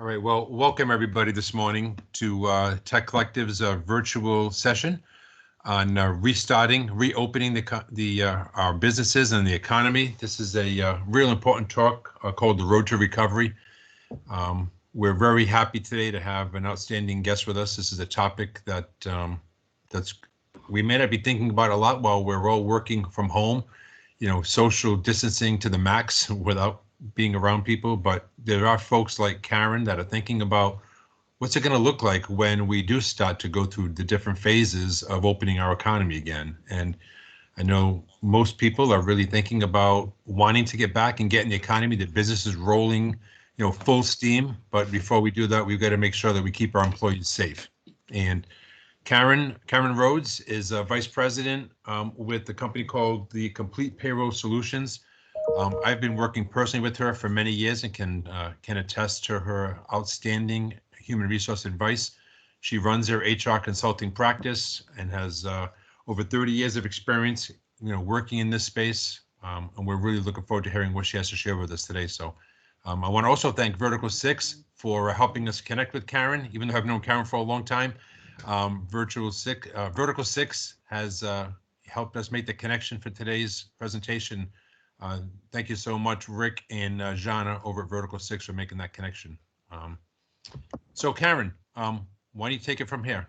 All right, well, welcome everybody this morning to Tech Collective's virtual session on reopening our businesses and the economy. This is a real important talk called The Road to Recovery. We're very happy today to have an outstanding guest with us. This is a topic that we may not be thinking about a lot while we're all working from home, social distancing to the max without being around people, but there are folks like Karyn that are thinking about what's it going to look like when we do start to go through the different phases of opening our economy again. And I know most people are really thinking about wanting to get back and getting the economy, the business is rolling, full steam. But before we do that, we've got to make sure that we keep our employees safe. And Karyn Rhodes is a vice president with the company called the Complete Payroll Solutions. I've been working personally with her for many years and can attest to her outstanding human resource advice. She runs her HR consulting practice and has over 30 years of experience, working in this space. And we're really looking forward to hearing what she has to share with us today. So I want to also thank Vertical 6 for helping us connect with Karyn, even though I've known Karyn for a long time. Vertical 6 has helped us make the connection for today's presentation. Thank you so much, Rick and Jana over at Vertical 6 for making that connection. So Karyn, why don't you take it from here?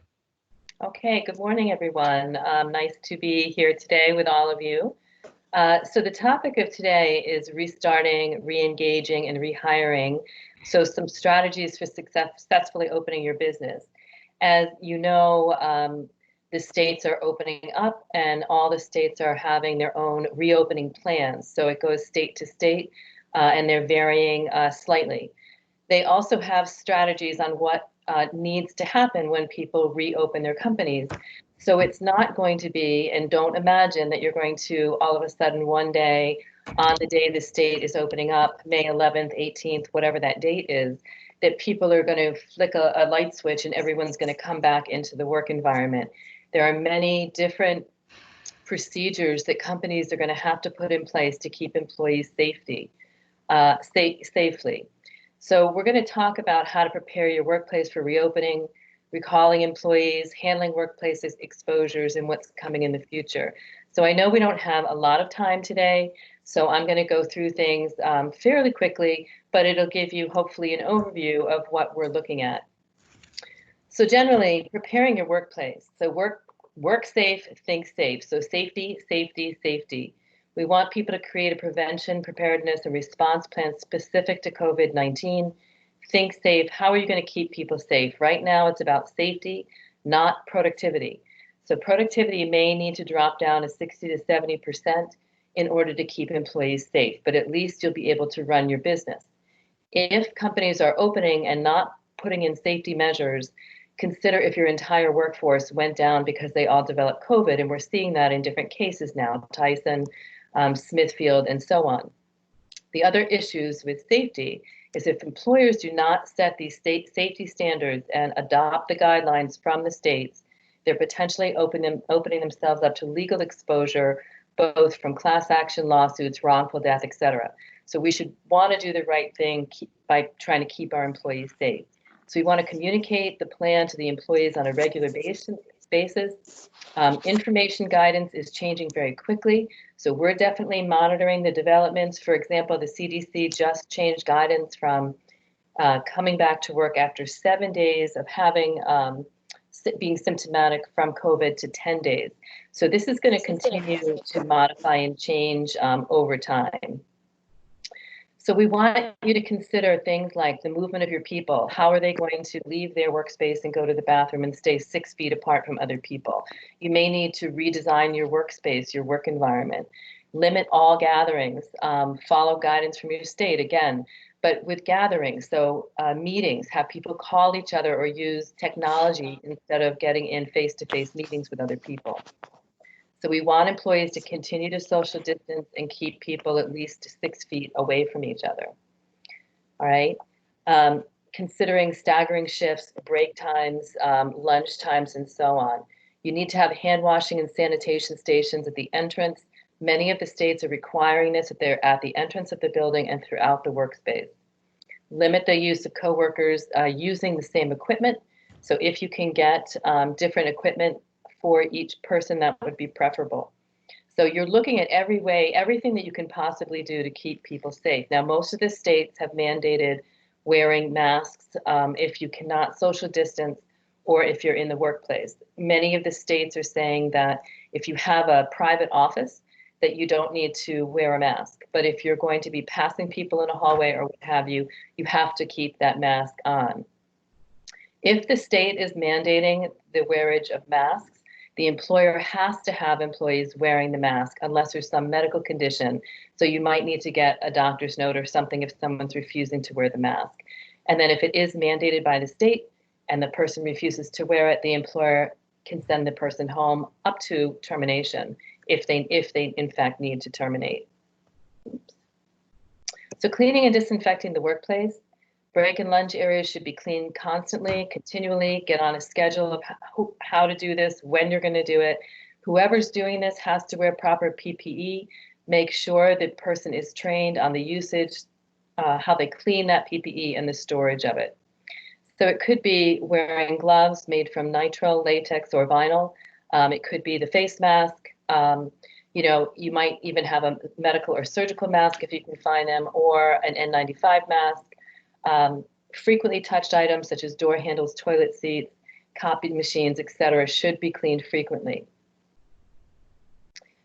Okay, good morning, everyone. Nice to be here today with all of you. So the topic of today is restarting, re-engaging, and rehiring. So some strategies for successfully opening your business. As you know, the states are opening up and all the states are having their own reopening plans. So it goes state to state and they're varying slightly. They also have strategies on what needs to happen when people reopen their companies. So it's not going to be, and don't imagine that you're going to all of a sudden one day on the day the state is opening up, May 11th, 18th, whatever that date is, that people are going to flick a light switch and everyone's going to come back into the work environment. There are many different procedures that companies are going to have to put in place to keep employees safely. So we're going to talk about how to prepare your workplace for reopening, recalling employees, handling workplace exposures, and what's coming in the future. So I know we don't have a lot of time today, so I'm going to go through things fairly quickly, but it'll give you hopefully an overview of what we're looking at. So generally, preparing your workplace. So work safe, think safe. So safety, safety, safety. We want people to create a prevention, preparedness, and response plan specific to COVID-19. Think safe. How are you going to keep people safe? Right now, it's about safety, not productivity. So productivity may need to drop down to 60 to 70% in order to keep employees safe, but at least you'll be able to run your business. If companies are opening and not putting in safety measures, consider if your entire workforce went down because they all developed COVID, and we're seeing that in different cases now, Tyson, Smithfield, and so on. The other issues with safety is if employers do not set these state safety standards and adopt the guidelines from the states, they're potentially opening themselves up to legal exposure, both from class action lawsuits, wrongful death, etc. So we should want to do the right thing by trying to keep our employees safe. So we want to communicate the plan to the employees on a regular basis. Information guidance is changing very quickly. So we're definitely monitoring the developments. For example, the CDC just changed guidance from coming back to work after 7 days of being symptomatic from COVID to 10 days. So this is going to continue to modify and change over time. So we want you to consider things like the movement of your people. How are they going to leave their workspace and go to the bathroom and stay 6 feet apart from other people? You may need to redesign your workspace, your work environment. Limit all gatherings. Follow guidance from your state, again. But with gatherings, so meetings, have people call each other or use technology instead of getting in face-to-face meetings with other people. So we want employees to continue to social distance and keep people at least 6 feet away from each other. All right. Considering staggering shifts, break times, lunch times, and so on. You need to have hand washing and sanitation stations at the entrance. Many of the states are requiring this at the entrance of the building and throughout the workspace. Limit the use of coworkers using the same equipment. So if you can get different equipment for each person, that would be preferable. So you're looking at everything that you can possibly do to keep people safe. Now, most of the states have mandated wearing masks if you cannot social distance or if you're in the workplace. Many of the states are saying that if you have a private office, that you don't need to wear a mask. But if you're going to be passing people in a hallway or what have you, you have to keep that mask on. If the state is mandating the wearage of masks, the employer has to have employees wearing the mask unless there's some medical condition. So you might need to get a doctor's note or something if someone's refusing to wear the mask. And then if it is mandated by the state and the person refuses to wear it, the employer can send the person home up to termination if they in fact need to terminate. Oops. So cleaning and disinfecting the workplace. Break and lunch areas should be cleaned constantly, continually. Get on a schedule of how to do this, when you're going to do it. Whoever's doing this has to wear proper PPE. Make sure the person is trained on the usage, how they clean that PPE and the storage of it. So it could be wearing gloves made from nitrile, latex, or vinyl. It could be the face mask. You know, you might even have a medical or surgical mask if you can find them, or an N95 mask. Frequently touched items such as door handles, toilet seats, copy machines, etc., should be cleaned frequently.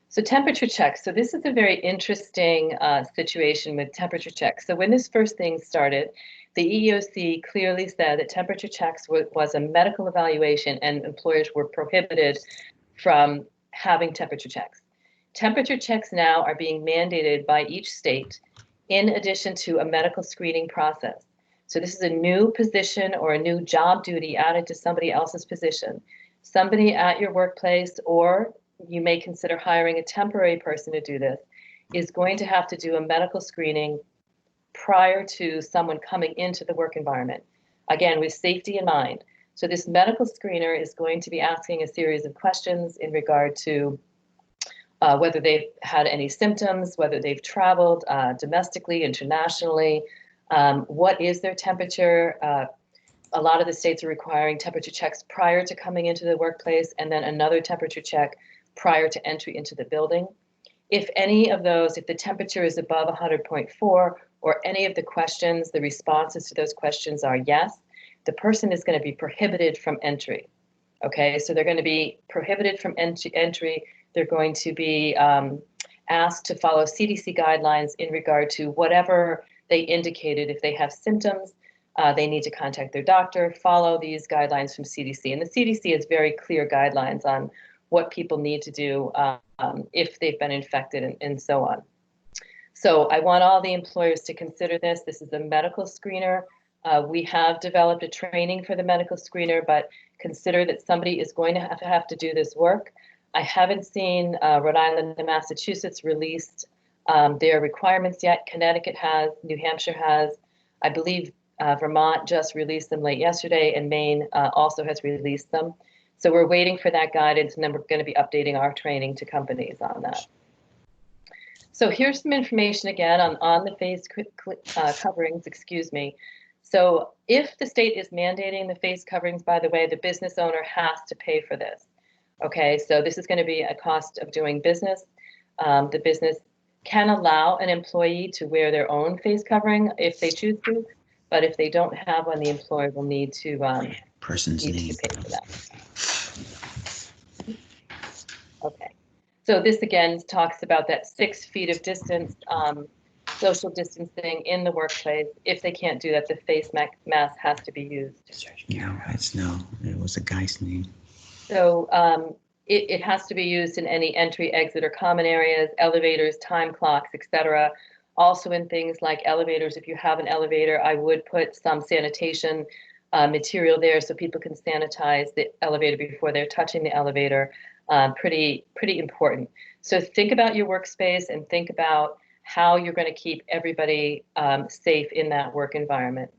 So temperature checks. So this is a very interesting situation with temperature checks. So when this first thing started, the EEOC clearly said that temperature checks was a medical evaluation and employers were prohibited from having temperature checks. Temperature checks now are being mandated by each state in addition to a medical screening process. So this is a new position or a new job duty added to somebody else's position. Somebody at your workplace, or you may consider hiring a temporary person to do this, is going to have to do a medical screening prior to someone coming into the work environment. Again, with safety in mind. So this medical screener is going to be asking a series of questions in regard to whether they've had any symptoms, whether they've traveled domestically, internationally, what is their temperature. A lot of the states are requiring temperature checks prior to coming into the workplace, and then another temperature check prior to entry into the building. If any of those, if the temperature is above 100.4, or any of the questions, the responses to those questions are yes, the person is going to be prohibited from entry. Okay, so they're going to be prohibited from entry. They're going to be asked to follow CDC guidelines in regard to whatever they indicated. If they have symptoms, they need to contact their doctor, follow these guidelines from CDC. And the CDC has very clear guidelines on what people need to do if they've been infected and so on. So I want all the employers to consider this. This is a medical screener. We have developed a training for the medical screener, but consider that somebody is going to have to do this work. I haven't seen Rhode Island and Massachusetts released their requirements yet. Connecticut has, New Hampshire has, I believe Vermont just released them late yesterday, and Maine also has released them. So we're waiting for that guidance, and then we're going to be updating our training to companies on that. So here's some information again on the face coverings, excuse me. So if the state is mandating the face coverings, by the way, the business owner has to pay for this. Okay, so this is going to be a cost of doing business. The business can allow an employee to wear their own face covering if they choose to, but if they don't have one, the employer will need to pay for that. Okay, so this again talks about that 6 feet of distance, social distancing in the workplace. If they can't do that, the face mask has to be used. Yeah, it was a guy's name. So it has to be used in any entry, exit, or common areas, elevators, time clocks, etc. Also in things like elevators, if you have an elevator, I would put some sanitation material there so people can sanitize the elevator before they're touching the elevator. Pretty important. So think about your workspace and think about how you're going to keep everybody safe in that work environment.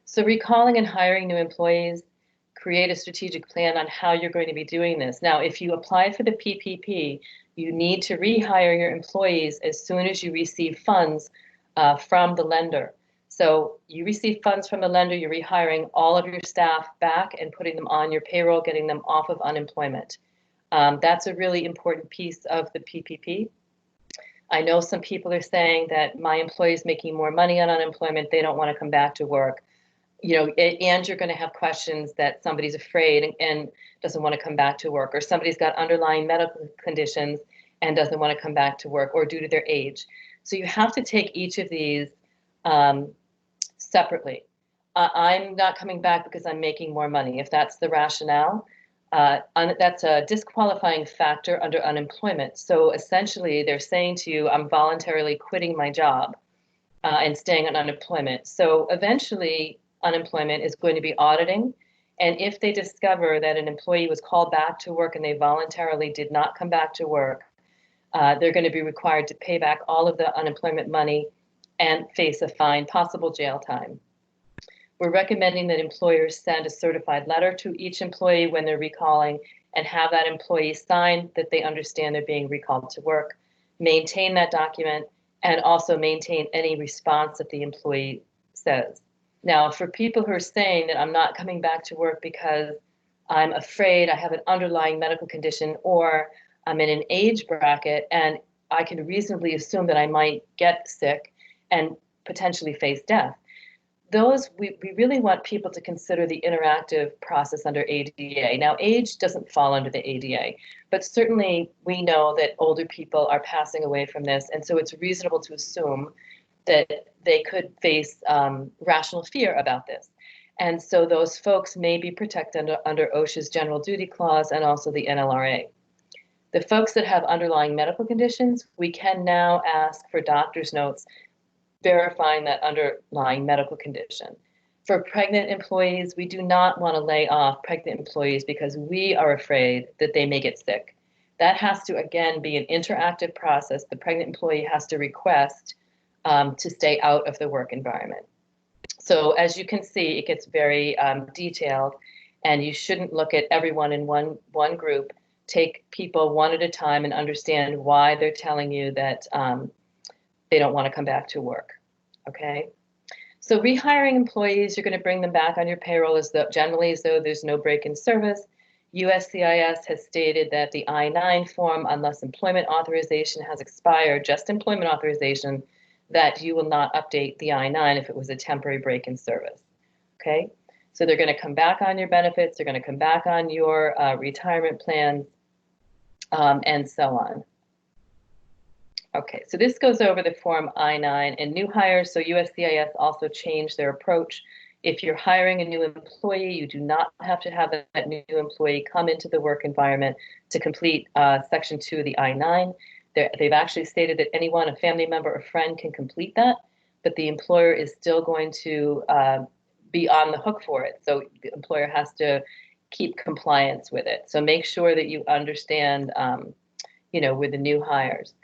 So recalling and hiring new employees, create a strategic plan on how you're going to be doing this. Now, if you apply for the PPP, you need to rehire your employees as soon as you receive funds from the lender. So you receive funds from the lender, you're rehiring all of your staff back and putting them on your payroll, getting them off of unemployment. That's a really important piece of the PPP. I know some people are saying that my employee is making more money on unemployment, they don't want to come back to work. And you're going to have questions that somebody's afraid and doesn't want to come back to work, or somebody's got underlying medical conditions and doesn't want to come back to work, or due to their age. So you have to take each of these separately. I'm not coming back because I'm making more money. If that's the rationale, that's a disqualifying factor under unemployment. So essentially, they're saying to you, I'm voluntarily quitting my job and staying on unemployment. So eventually, unemployment is going to be auditing. And if they discover that an employee was called back to work and they voluntarily did not come back to work, they're going to be required to pay back all of the unemployment money and face a fine, possible jail time. We're recommending that employers send a certified letter to each employee when they're recalling and have that employee sign that they understand they're being recalled to work, maintain that document, and also maintain any response that the employee says. Now, for people who are saying that I'm not coming back to work because I'm afraid I have an underlying medical condition or I'm in an age bracket and I can reasonably assume that I might get sick and potentially face death, those we really want people to consider the interactive process under ADA. Now, age doesn't fall under the ADA, but certainly we know that older people are passing away from this, and so it's reasonable to assume that they could face rational fear about this. And so those folks may be protected under OSHA's General Duty Clause and also the NLRA. The folks that have underlying medical conditions, we can now ask for doctor's notes verifying that underlying medical condition. For pregnant employees, we do not want to lay off pregnant employees because we are afraid that they may get sick. That has to, again, be an interactive process. The pregnant employee has to request to stay out of the work environment. So as you can see, it gets very detailed, and you shouldn't look at everyone in one group. Take people one at a time and understand why they're telling you that they don't want to come back to work, okay? So rehiring employees, you're going to bring them back on your payroll generally as though there's no break in service. USCIS has stated that the I-9 form, unless employment authorization has expired, just employment authorization, that you will not update the I-9 if it was a temporary break in service, okay? So they're going to come back on your benefits, they're going to come back on your retirement plans, and so on. Okay, so this goes over the Form I-9 and new hires. So USCIS also changed their approach. If you're hiring a new employee, you do not have to have that new employee come into the work environment to complete Section 2 of the I-9. They've actually stated that anyone, a family member or friend, can complete that, but the employer is still going to be on the hook for it. So the employer has to keep compliance with it. So make sure that you understand, with the new hires.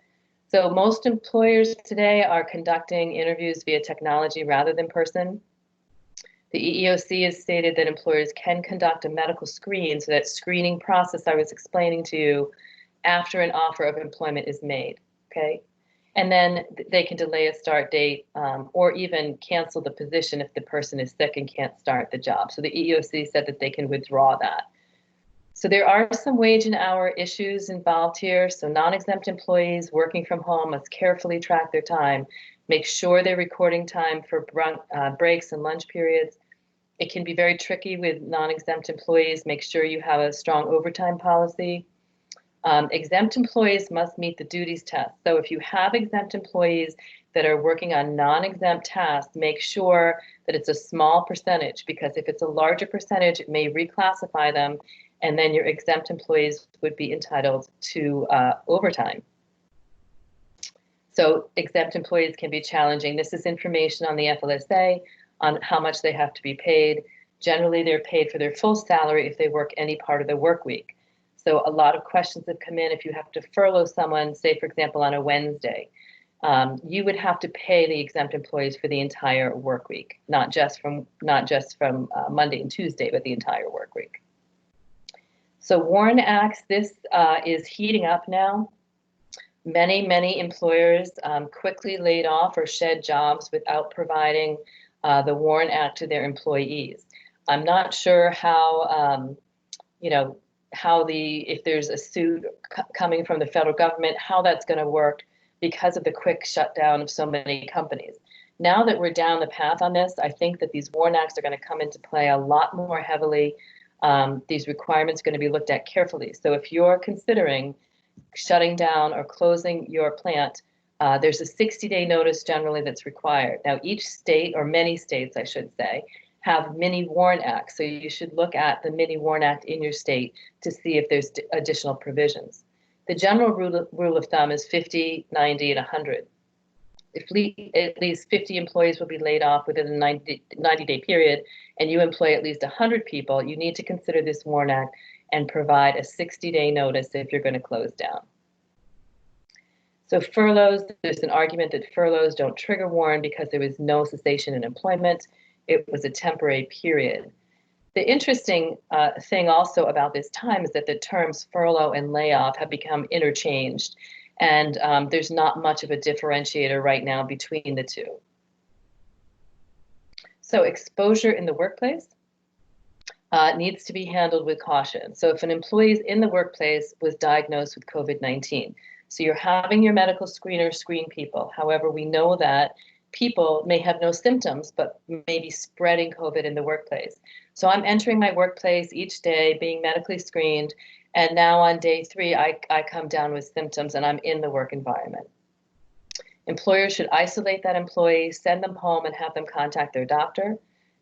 So most employers today are conducting interviews via technology rather than person. The EEOC has stated that employers can conduct a medical screen, so that screening process I was explaining to you after an offer of employment is made, okay? And then they can delay a start date or even cancel the position if the person is sick and can't start the job. So the EEOC said that they can withdraw that. So there are some wage and hour issues involved here. So non-exempt employees working from home must carefully track their time, make sure they're recording time for breaks and lunch periods. It can be very tricky with non-exempt employees. Make sure you have a strong overtime policy. Exempt employees must meet the duties test. So if you have exempt employees that are working on non-exempt tasks, make sure that it's a small percentage, because if it's a larger percentage, it may reclassify them, and then your exempt employees would be entitled to overtime. So exempt employees can be challenging. This is information on the FLSA on how much they have to be paid. Generally, they're paid for their full salary if they work any part of the work week. So a lot of questions have come in. If you have to furlough someone, say, for example, on a Wednesday, you would have to pay the exempt employees for the entire work week, not just from Monday and Tuesday, but the entire work week. So WARN Acts, this is heating up now. Many employers quickly laid off or shed jobs without providing the WARN Act to their employees. I'm not sure how, if there's a suit coming from the federal government, how that's going to work because of the quick shutdown of so many companies. Now that we're down the path on this, I think that these WARN Acts are going to come into play a lot more heavily. These requirements are going to be looked at carefully. So if you're considering shutting down or closing your plant, there's a 60-day notice generally that's required. Now, each state, or many states, I should say, have mini WARN Acts. So you should look at the mini WARN Act in your state to see if there's additional provisions. The general rule of thumb is 50, 90, and 100. If at least 50 employees will be laid off within a 90-day period, and you employ at least 100 people, you need to consider this WARN Act and provide a 60-day notice if you're going to close down. So furloughs, there's an argument that furloughs don't trigger WARN because there was no cessation in employment. It was a temporary period. The interesting thing also about this time is that the terms furlough and layoff have become interchanged, and there's not much of a differentiator right now between the two. So exposure in the workplace needs to be handled with caution. So if an employee in the workplace was diagnosed with COVID-19, so you're having your medical screener screen people. However, we know that people may have no symptoms, but may be spreading COVID in the workplace. So I'm entering my workplace each day, being medically screened, and now on day 3, I come down with symptoms and I'm in the work environment. Employers should isolate that employee, send them home, and have them contact their doctor,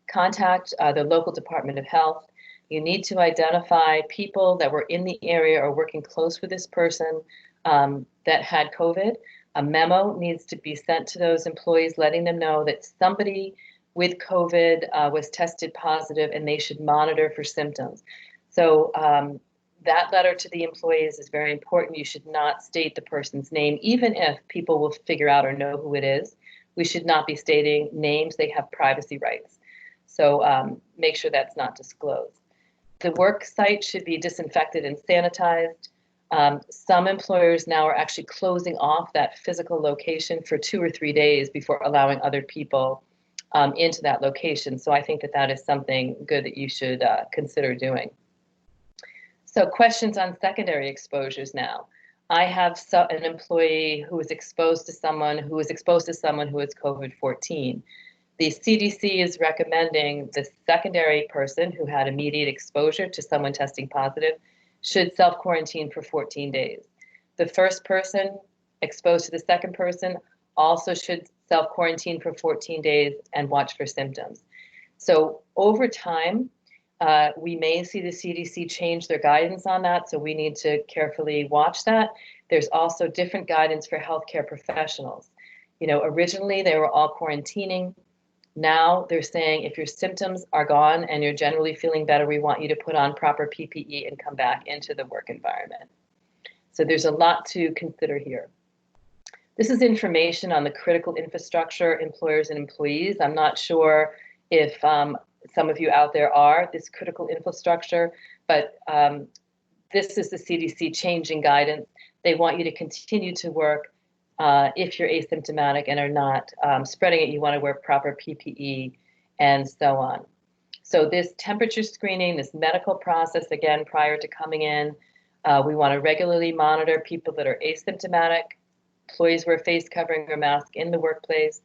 contact the local Department of Health. You need to identify people that were in the area or working close with this person that had COVID. A memo needs to be sent to those employees letting them know that somebody with COVID was tested positive and they should monitor for symptoms. So that letter to the employees is very important. You should not state the person's name, even if people will figure out or know who it is. We should not be stating names. They have privacy rights. So make sure that's not disclosed. The work site should be disinfected and sanitized. Some employers now are actually closing off that physical location for 2 or 3 days before allowing other people into that location. So I think that that is something good that you should consider doing. So questions on secondary exposures now. I have an employee who was exposed to someone who was COVID-14. The CDC is recommending the secondary person who had immediate exposure to someone testing positive should self-quarantine for 14 days. The first person exposed to the second person also should self-quarantine for 14 days and watch for symptoms. So over time, we may see the CDC change their guidance on that, so we need to carefully watch that. There's also different guidance for healthcare professionals. You know, originally they were all quarantining. Now they're saying if your symptoms are gone and you're generally feeling better, we want you to put on proper PPE and come back into the work environment. So there's a lot to consider here. This is information on the critical infrastructure, employers and employees. I'm not sure if some of you out there are this critical infrastructure, but this is the CDC changing guidance. They want you to continue to work if you're asymptomatic and are not spreading it. You want to wear proper PPE and so on. So this temperature screening, this medical process, again, prior to coming in, we want to regularly monitor people that are asymptomatic. Employees wear face covering or mask in the workplace,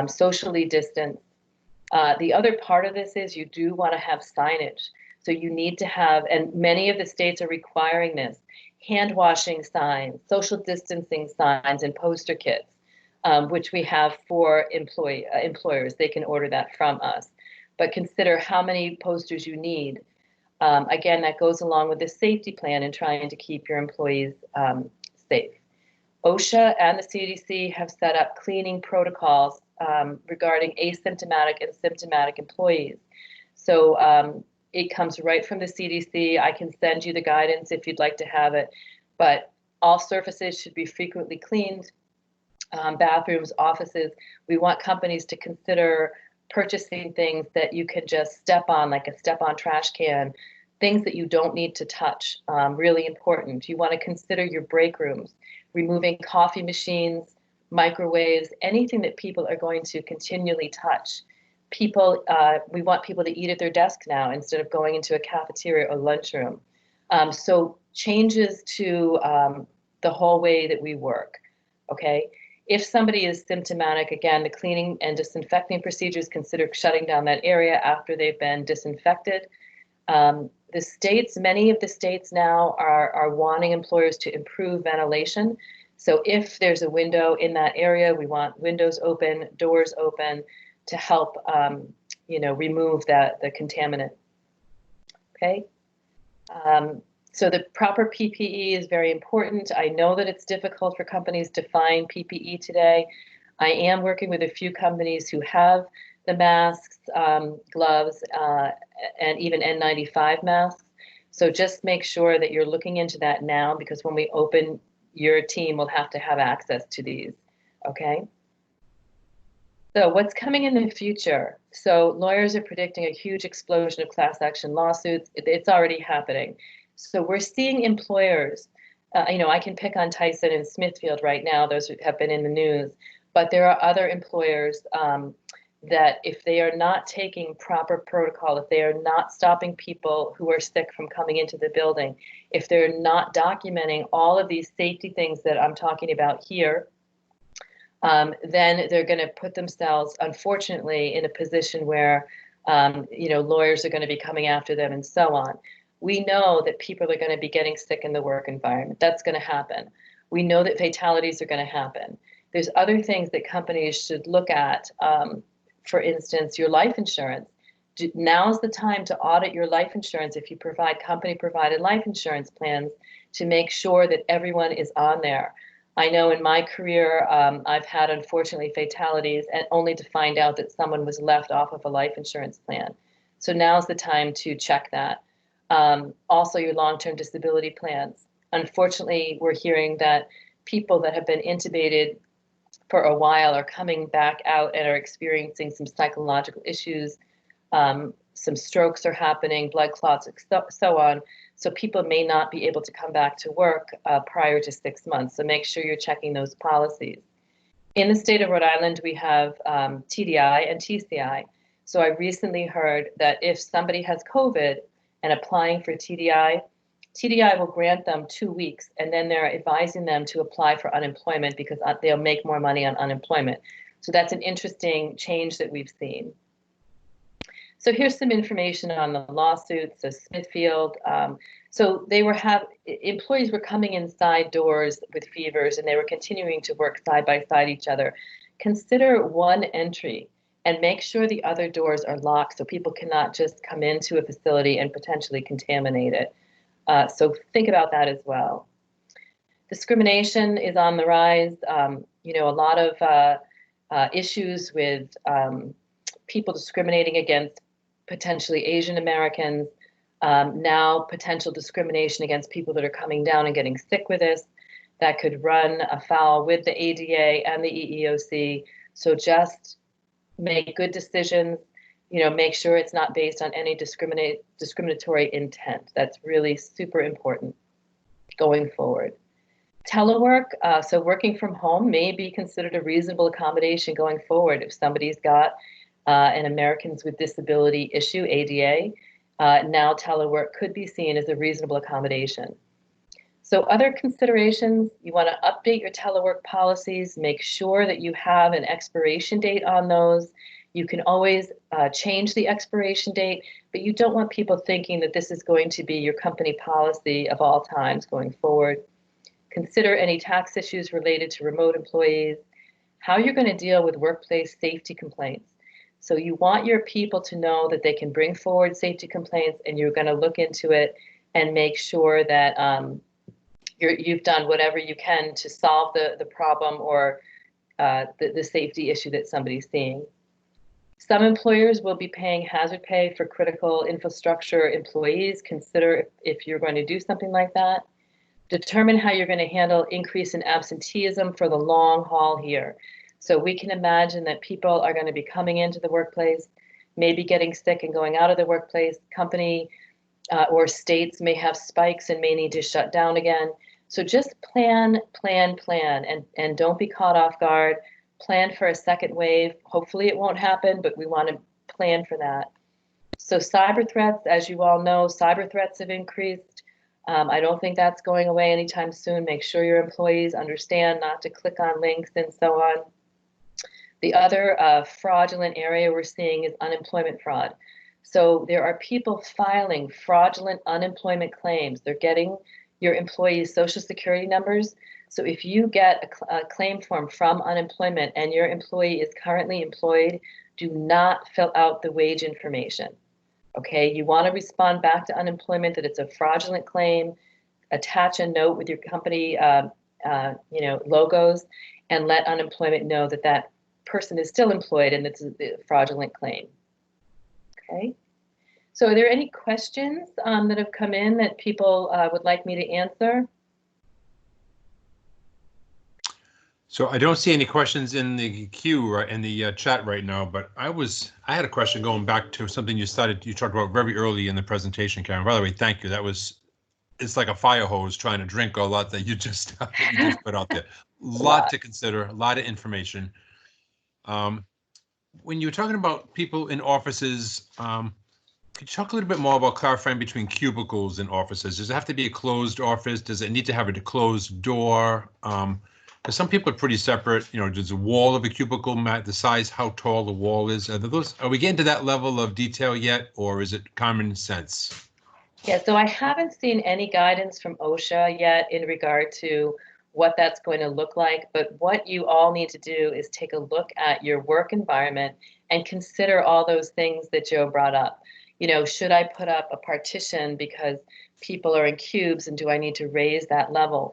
socially distance. The other part of this is you do want to have signage. So you need to have, and many of the states are requiring this, hand washing signs, social distancing signs, and poster kits, which we have for employers. They can order that from us. But consider how many posters you need. Again, that goes along with the safety plan and trying to keep your employees safe. OSHA and the CDC have set up cleaning protocols regarding asymptomatic and symptomatic employees. So it comes right from the CDC. I can send you the guidance if you'd like to have it, but all surfaces should be frequently cleaned, bathrooms, offices. We want companies to consider purchasing things that you can just step on, like a step-on trash can, things that you don't need to touch, really important. You want to consider your break rooms, removing coffee machines, microwaves, anything that people are going to continually touch. People, we want people to eat at their desk now instead of going into a cafeteria or lunchroom. So changes to the whole way that we work, okay? If somebody is symptomatic, again, the cleaning and disinfecting procedures consider shutting down that area after they've been disinfected. The states, many of the states now are wanting employers to improve ventilation. So if there's a window in that area, we want windows open, doors open to help, remove the contaminant. Okay. So the proper PPE is very important. I know that it's difficult for companies to find PPE today. I am working with a few companies who have the masks, gloves, and even N95 masks. So just make sure that you're looking into that now, because when we open, your team will have to have access to these, okay? So what's coming in the future? So lawyers are predicting a huge explosion of class action lawsuits. It's already happening. So we're seeing employers, I can pick on Tyson and Smithfield right now, those have been in the news, but there are other employers that if they are not taking proper protocol, if they are not stopping people who are sick from coming into the building, if they're not documenting all of these safety things that I'm talking about here, then they're going to put themselves, unfortunately, in a position where, lawyers are going to be coming after them and so on. We know that people are going to be getting sick in the work environment. That's going to happen. We know that fatalities are going to happen. There's other things that companies should look at. For instance, your life insurance. Now's the time to audit your life insurance if you provide company-provided life insurance plans to make sure that everyone is on there. I know in my career, I've had, unfortunately, fatalities, and only to find out that someone was left off of a life insurance plan. So now's the time to check that. Also, your long-term disability plans. Unfortunately, we're hearing that people that have been intubated for a while are coming back out and are experiencing some psychological issues. Some strokes are happening, blood clots, so on. So people may not be able to come back to work prior to 6 months. So make sure you're checking those policies. In the state of Rhode Island, we have TDI and TCI. So I recently heard that if somebody has COVID and applying for TDI, TDI will grant them 2 weeks, and then they're advising them to apply for unemployment because they'll make more money on unemployment. So that's an interesting change that we've seen. So here's some information on the lawsuits. So Smithfield, so employees were coming inside doors with fevers, and they were continuing to work side by side each other. Consider one entry and make sure the other doors are locked so people cannot just come into a facility and potentially contaminate it. So think about that as well. Discrimination is on the rise. A lot of issues with people discriminating against potentially Asian Americans. Now potential discrimination against people that are coming down and getting sick with this. That could run afoul with the ADA and the EEOC. So just make good decisions. Make sure it's not based on any discriminatory intent. That's really super important going forward. Telework, so working from home may be considered a reasonable accommodation going forward. If somebody's got an Americans with Disability issue, ADA, now telework could be seen as a reasonable accommodation. So other considerations, you want to update your telework policies, make sure that you have an expiration date on those. You can always change the expiration date, but you don't want people thinking that this is going to be your company policy of all times going forward. Consider any tax issues related to remote employees, how you're going to deal with workplace safety complaints. So you want your people to know that they can bring forward safety complaints, and you're going to look into it and make sure that you've done whatever you can to solve the problem or the safety issue that somebody's seeing. Some employers will be paying hazard pay for critical infrastructure employees. Consider if you're going to do something like that. Determine how you're going to handle increase in absenteeism for the long haul here. So we can imagine that people are going to be coming into the workplace, maybe getting sick and going out of the workplace. Company or states may have spikes and may need to shut down again. So just plan, and don't be caught off guard. Plan for a second wave. Hopefully it won't happen, but we want to plan for that. So cyber threats, as you all know, cyber threats have increased. I don't think that's going away anytime soon. Make sure your employees understand not to click on links and so on. The other fraudulent area we're seeing is unemployment fraud. So there are people filing fraudulent unemployment claims. They're getting your employees' social security numbers. So if you get a claim form from unemployment and your employee is currently employed, do not fill out the wage information. Okay, you want to respond back to unemployment that it's a fraudulent claim, attach a note with your company logos, and let unemployment know that that person is still employed and it's a fraudulent claim. Okay, so are there any questions that have come in that people would like me to answer? So I don't see any questions in the queue in the chat right now, but I had a question going back to something you talked about very early in the presentation, Karyn. By the way, thank you. It's like a fire hose trying to drink a lot that you just put out there. Lot to consider, a lot of information. When you were talking about people in offices, could you talk a little bit more about clarifying between cubicles and offices? Does it have to be a closed office? Does it need to have a closed door? Because some people are pretty separate. You know, does the wall of a cubicle the size, how tall the wall is? Are we getting to that level of detail yet, or is it common sense? Yeah, so I haven't seen any guidance from OSHA yet in regard to what that's going to look like. But what you all need to do is take a look at your work environment and consider all those things that Joe brought up. You know, should I put up a partition because people are in cubes, and do I need to raise that level?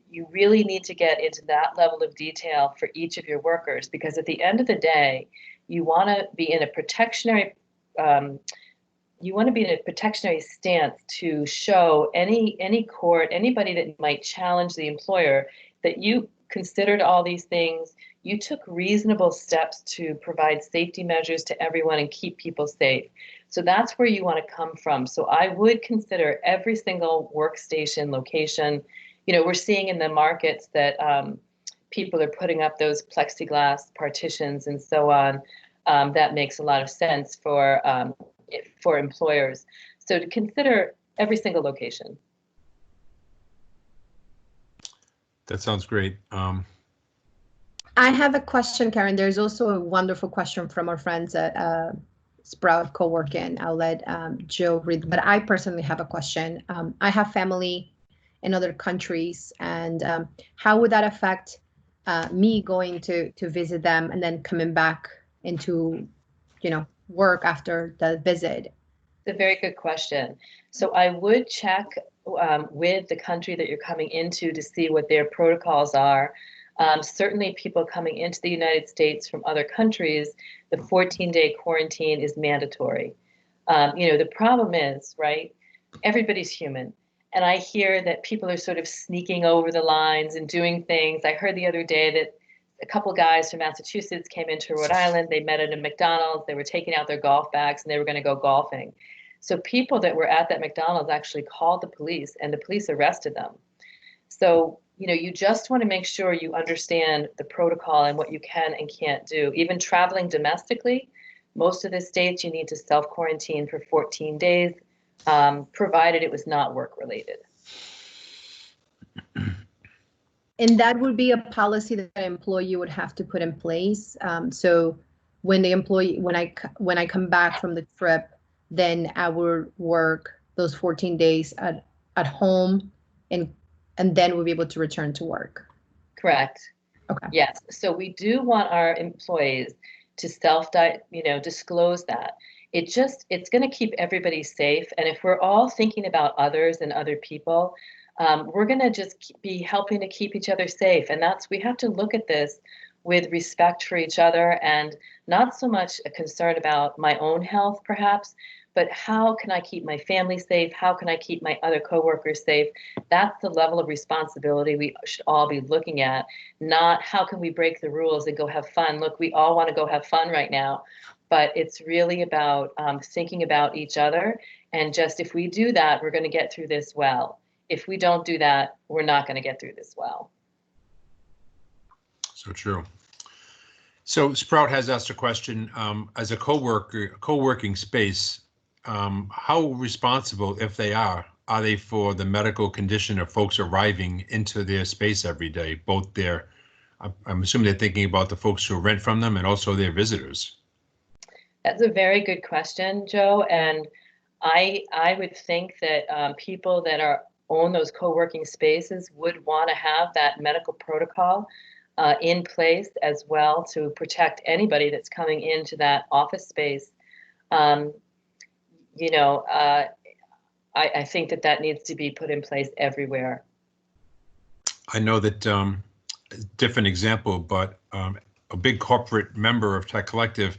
You really need to get into that level of detail for each of your workers, because at the end of the day, you want to be in a protectionary stance to show any court, anybody that might challenge the employer, that you considered all these things, you took reasonable steps to provide safety measures to everyone and keep people safe. So that's where you want to come from. So I would consider every single workstation location. You know, we're seeing in the markets that people are putting up those plexiglass partitions and so on. That makes a lot of sense for employers. So to consider every single location. That sounds great. I have a question, Karyn. There's also a wonderful question from our friends at Sprout Co-working. I'll let Joe read, but I personally have a question. I have family in other countries, and how would that affect me going to visit them and then coming back into, work after the visit? It's a very good question. So I would check with the country that you're coming into to see what their protocols are. Certainly people coming into the United States from other countries, the 14-day quarantine is mandatory. The problem is, right, everybody's human. And I hear that people are sort of sneaking over the lines and doing things. I heard the other day that a couple guys from Massachusetts came into Rhode Island. They met at a McDonald's. They were taking out their golf bags and they were going to go golfing. So people that were at that McDonald's actually called the police, and the police arrested them. So, you just want to make sure you understand the protocol and what you can and can't do. Even traveling domestically, most of the states you need to self-quarantine for 14 days, provided it was not work-related. And that would be a policy that an employee would have to put in place. So when I come back from the trip, then I will work those 14 days at home, and then we'll be able to return to work. Correct. Okay. Yes. So we do want our employees to disclose that. It's going to keep everybody safe. And if we're all thinking about others and other people, we're going to just be helping to keep each other safe. And we have to look at this with respect for each other, and not so much a concern about my own health, perhaps, but how can I keep my family safe? How can I keep my other coworkers safe? That's the level of responsibility we should all be looking at, not how can we break the rules and go have fun. Look, we all want to go have fun right now, but it's really about thinking about each other. And just if we do that, we're going to get through this well. If we don't do that, we're not going to get through this well. So true. So Sprout has asked a question, as a co-working space, how responsible, if they are they for the medical condition of folks arriving into their space every day, both their, I'm assuming they're thinking about the folks who rent from them and also their visitors. That's a very good question, Joe. And I would think that people that own those co-working spaces would want to have that medical protocol in place as well to protect anybody that's coming into that office space. You know, I think that needs to be put in place everywhere. I know that, different example, but a big corporate member of Tech Collective,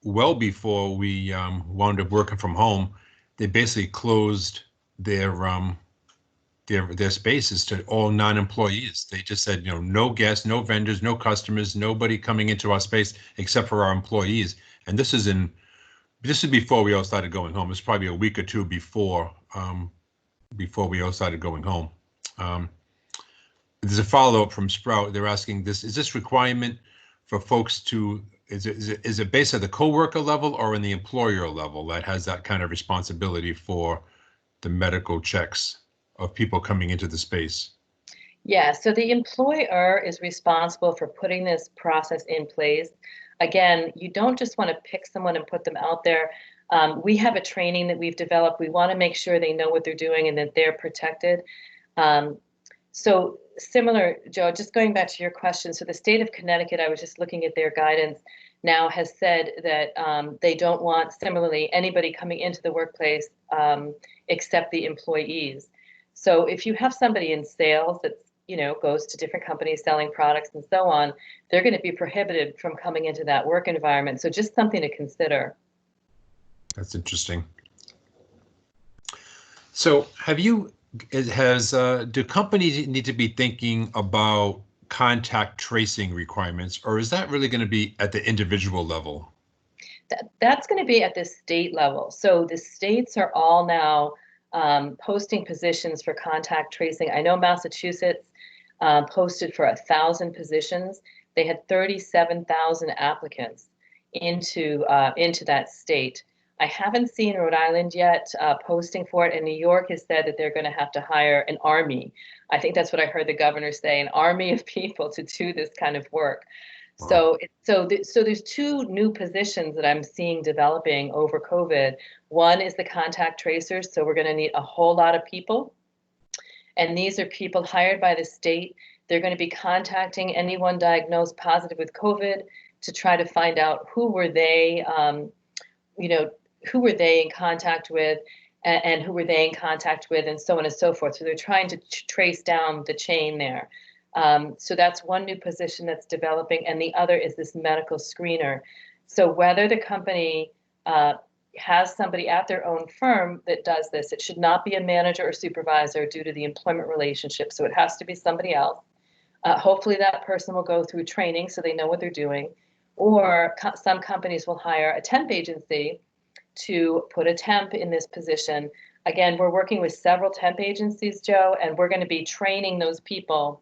well before we wound up working from home, they basically closed their spaces to all non-employees. They just said, you know, no guests, no vendors, no customers, nobody coming into our space except for our employees. And this is before we all started going home. It's probably a week or two before we all started going home. There's a follow-up from Sprout. They're asking is this requirement for folks to, is it based at the coworker level or in the employer level that has that kind of responsibility for the medical checks of people coming into the space? Yeah, so the employer is responsible for putting this process in place. Again, you don't just want to pick someone and put them out there. We have a training that we've developed. We want to make sure they know what they're doing and that they're protected. So similar, Joe, just going back to your question. So the state of Connecticut, I was just looking at their guidance now, has said that they don't want, similarly, anybody coming into the workplace except the employees. So if you have somebody in sales that's, you know, goes to different companies selling products and so on, they're going to be prohibited from coming into that work environment. So just something to consider. That's interesting. So do companies need to be thinking about contact tracing requirements, or is that really going to be at the individual level? That's going to be at the state level. So the states are all now posting positions for contact tracing. I know Massachusetts posted for 1,000 positions. They had 37,000 applicants into that state. I haven't seen Rhode Island yet posting for it, and New York has said that they're going to have to hire an army. I think that's what I heard the governor say, an army of people to do this kind of work. Wow. So there's two new positions that I'm seeing developing over COVID. One is the contact tracers, so we're going to need a whole lot of people. And these are people hired by the state. They're going to be contacting anyone diagnosed positive with COVID to try to find out who were they, who were they in contact with, and who were they in contact with, and so on and so forth. So they're trying to trace down the chain there. So that's one new position that's developing, and the other is this medical screener. So whether the company has somebody at their own firm that does this, it should not be a manager or supervisor due to the employment relationship. So it has to be somebody else. Hopefully that person will go through training so they know what they're doing. Or some companies will hire a temp agency to put a temp in this position. Again, we're working with several temp agencies, Joe, and we're going to be training those people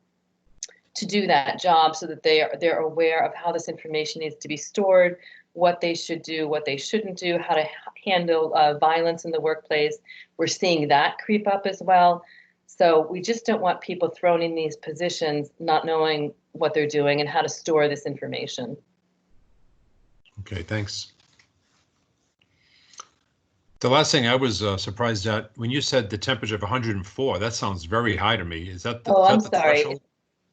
to do that job so that they're aware of how this information needs to be stored, what they should do, what they shouldn't do, how to handle violence in the workplace. We're seeing that creep up as well. So we just don't want people thrown in these positions not knowing what they're doing and how to store this information. Okay, thanks. The last thing I was surprised at, when you said the temperature of 104, that sounds very high to me. Is that the, I'm the sorry. threshold?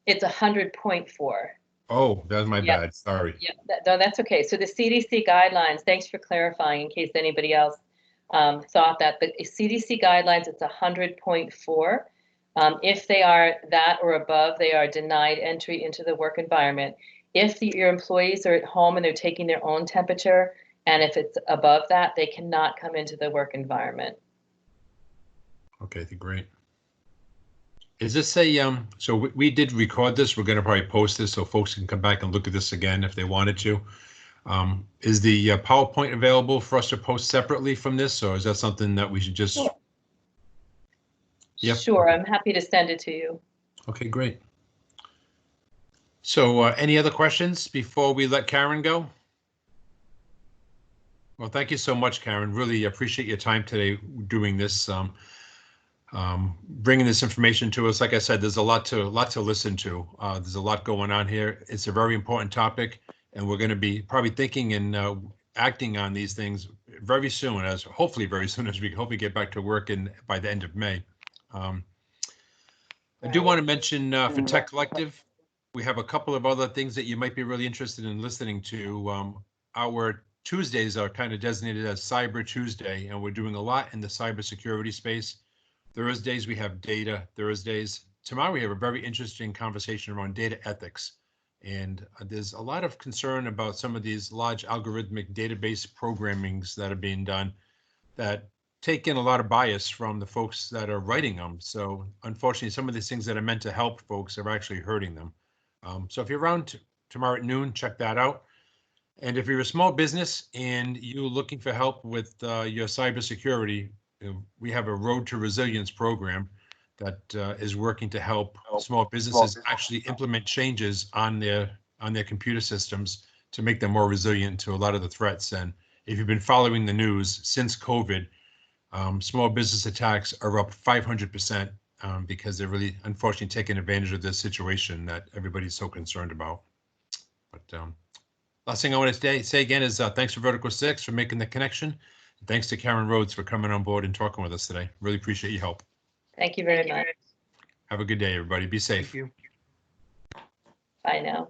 It's 100.4. Oh, that was my bad. Sorry. Yeah, no, that's okay. So the CDC guidelines, thanks for clarifying in case anybody else thought that. The CDC guidelines, it's 100.4. If they are that or above, they are denied entry into the work environment. If your employees are at home and they're taking their own temperature, and if it's above that, they cannot come into the work environment. Okay, great. Is this a, so we did record this. We're going to probably post this so folks can come back and look at this again if they wanted to. Is the PowerPoint available for us to post separately from this, or is that something that we should just? Sure. Yep. Sure, I'm happy to send it to you. Okay, great. So any other questions before we let Karyn go? Well, thank you so much, Karyn. Really appreciate your time today doing this, bringing this information to us. Like I said, there's a lot to listen to. There's a lot going on here. It's a very important topic, and we're going to be probably thinking and acting on these things very soon, hopefully very soon as we hopefully get back to work by the end of May. I do want to mention for Tech Collective, we have a couple of other things that you might be really interested in listening to. Our Tuesdays are kind of designated as Cyber Tuesday, and we're doing a lot in the cybersecurity space. Thursdays, we have data Thursdays. Tomorrow, we have a very interesting conversation around data ethics. And there's a lot of concern about some of these large algorithmic database programmings that are being done that take in a lot of bias from the folks that are writing them. So unfortunately, some of these things that are meant to help folks are actually hurting them. So if you're around tomorrow at noon, check that out. And if you're a small business and you're looking for help with your cybersecurity, we have a Road to Resilience program that is working to help small businesses actually implement changes on their computer systems to make them more resilient to a lot of the threats. And if you've been following the news since COVID, small business attacks are up 500% because they're really unfortunately taking advantage of this situation that everybody's so concerned about. But last thing I want to say again is thanks for Vertical 6 for making the connection. And thanks to Karyn Rhodes for coming on board and talking with us today. Really appreciate your help. Thank you very much. Have a good day, everybody. Be safe. Thank you. Bye now.